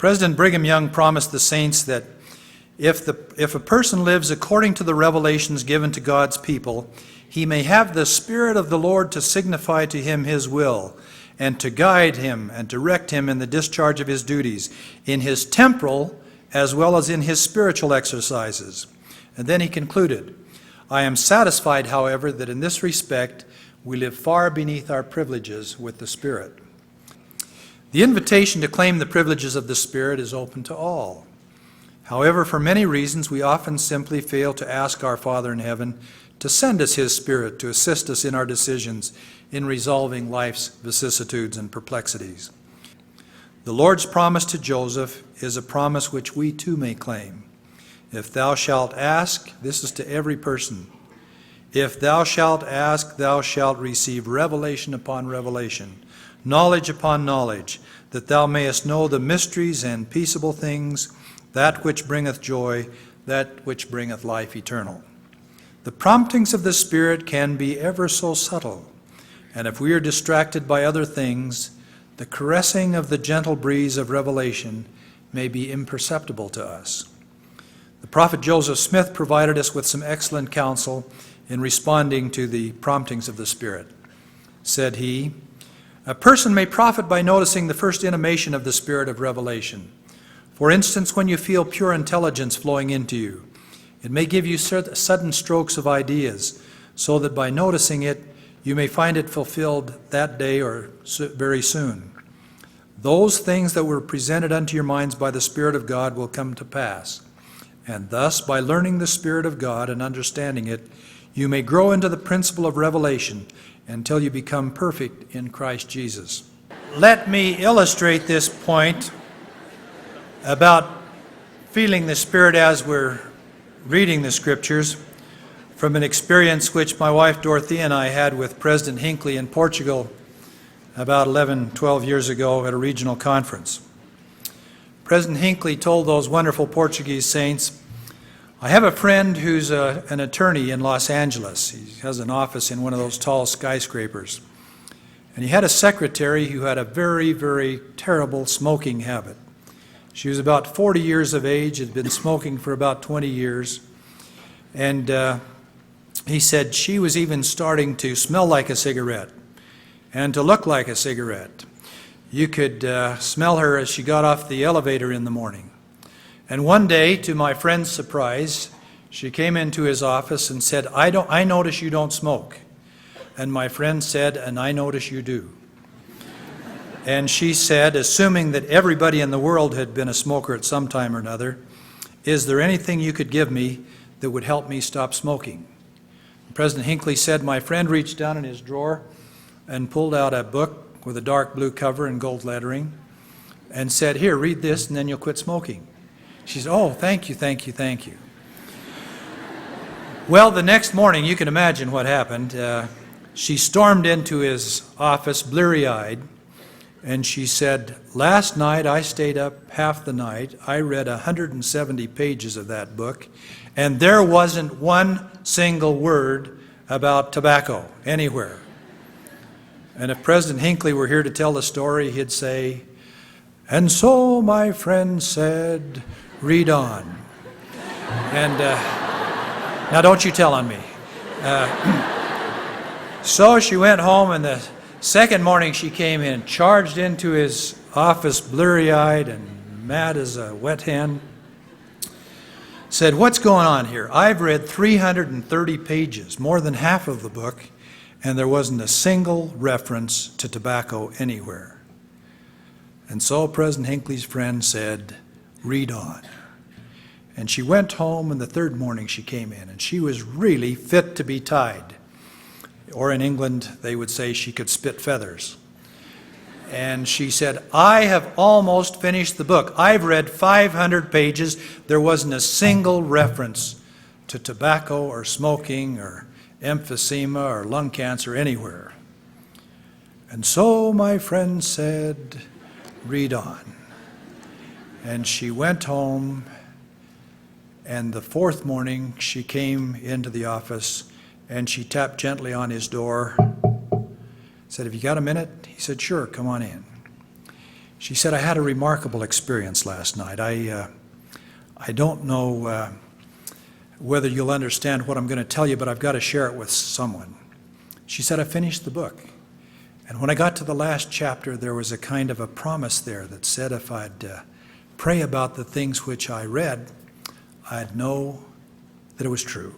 President Brigham Young promised the saints that if a person lives according to the revelations given to God's people, he may have the Spirit of the Lord to signify to him his will, and to guide him and direct him in the discharge of his duties, in his temporal as well as in his spiritual exercises. And then he concluded, I am satisfied, however, that in this respect we live far beneath our privileges with the Spirit. The invitation to claim the privileges of the Spirit is open to all. However, for many reasons, we often simply fail to ask our Father in heaven to send us His Spirit to assist us in our decisions in resolving life's vicissitudes and perplexities. The Lord's promise to Joseph is a promise which we too may claim. If thou shalt ask, this is to every person, if thou shalt ask, thou shalt receive revelation upon revelation, knowledge upon knowledge, that thou mayest know the mysteries and peaceable things, that which bringeth joy, that which bringeth life eternal. The promptings of the Spirit can be ever so subtle, and if we are distracted by other things, the caressing of the gentle breeze of revelation may be imperceptible to us. The prophet Joseph Smith provided us with some excellent counsel in responding to the promptings of the Spirit. Said he, a person may profit by noticing the first intimation of the Spirit of revelation. For instance, when you feel pure intelligence flowing into you, it may give you sudden strokes of ideas, so that by noticing it, you may find it fulfilled that day or very soon. Those things that were presented unto your minds by the Spirit of God will come to pass. And thus, by learning the Spirit of God and understanding it, you may grow into the principle of revelation until you become perfect in Christ Jesus. Let me illustrate this point about feeling the Spirit as we're reading the Scriptures from an experience which my wife Dorothy and I had with President Hinckley in Portugal about 12 years ago at a regional conference. President Hinckley told those wonderful Portuguese saints, I have a friend who's an attorney in Los Angeles. He has an office in one of those tall skyscrapers. And he had a secretary who had a very, very terrible smoking habit. She was about 40 years of age, had been smoking for about 20 years. And he said she was even starting to smell like a cigarette and to look like a cigarette. You could smell her as she got off the elevator in the morning. And one day, to my friend's surprise, she came into his office and said, I notice you don't smoke. And my friend said, and I notice you do. And she said, assuming that everybody in the world had been a smoker at some time or another, is there anything you could give me that would help me stop smoking? President Hinckley said, my friend reached down in his drawer and pulled out a book with a dark blue cover and gold lettering and said, here, read this and then you'll quit smoking. She said, oh, thank you, thank you, thank you. Well, the next morning, you can imagine what happened. She stormed into his office, bleary-eyed, and she said, last night I stayed up half the night. I read 170 pages of that book, and there wasn't one single word about tobacco anywhere. And if President Hinckley were here to tell the story, he'd say, and so my friend said, read on. And now don't you tell on me. So she went home, and the second morning she came in, charged into his office blurry-eyed and mad as a wet hen. Said, what's going on here? I've read 330 pages, more than half of the book, and there wasn't a single reference to tobacco anywhere. And so President Hinckley's friend said, read on. And she went home, and the third morning she came in, and she was really fit to be tied. Or in England, they would say she could spit feathers. And she said, I have almost finished the book. I've read 500 pages. There wasn't a single reference to tobacco or smoking or emphysema or lung cancer anywhere. And so my friend said, read on. And she went home, and the fourth morning she came into the office and she tapped gently on his door, said, have you got a minute? He said, sure, come on in. She said, I had a remarkable experience last night. I don't know whether you'll understand what I'm going to tell you, but I've got to share it with someone. She said, I finished the book. And when I got to the last chapter, there was a kind of a promise there that said if I'd pray about the things which I read, I'd know that it was true.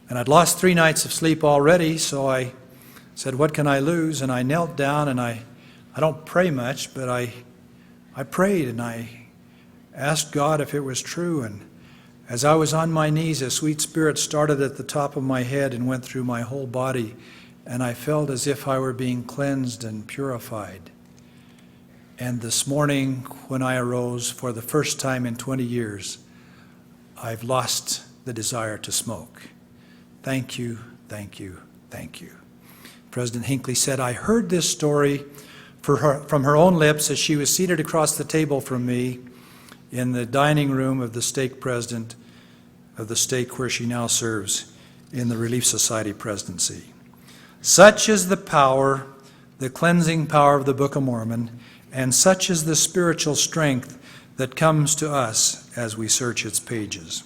And I'd lost 3 nights of sleep already, so I said, what can I lose? And I knelt down, and I don't pray much, but I prayed, and I asked God if it was true. And as I was on my knees, a sweet spirit started at the top of my head and went through my whole body, and I felt as if I were being cleansed and purified. And this morning, when I arose for the first time in 20 years, I've lost the desire to smoke. Thank you, thank you, thank you. President Hinckley said, I heard this story from her own lips as she was seated across the table from me in the dining room of the stake president of the stake where she now serves in the Relief Society presidency. Such is the power, the cleansing power of the Book of Mormon, and such is the spiritual strength that comes to us as we search its pages.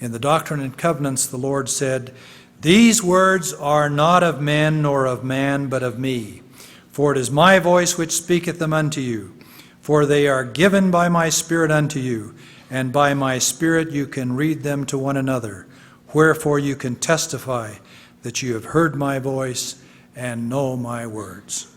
In the Doctrine and Covenants, the Lord said, these words are not of men nor of man, but of me. For it is my voice which speaketh them unto you. For they are given by my Spirit unto you, and by my Spirit you can read them to one another. Wherefore you can testify that you have heard my voice and know my words.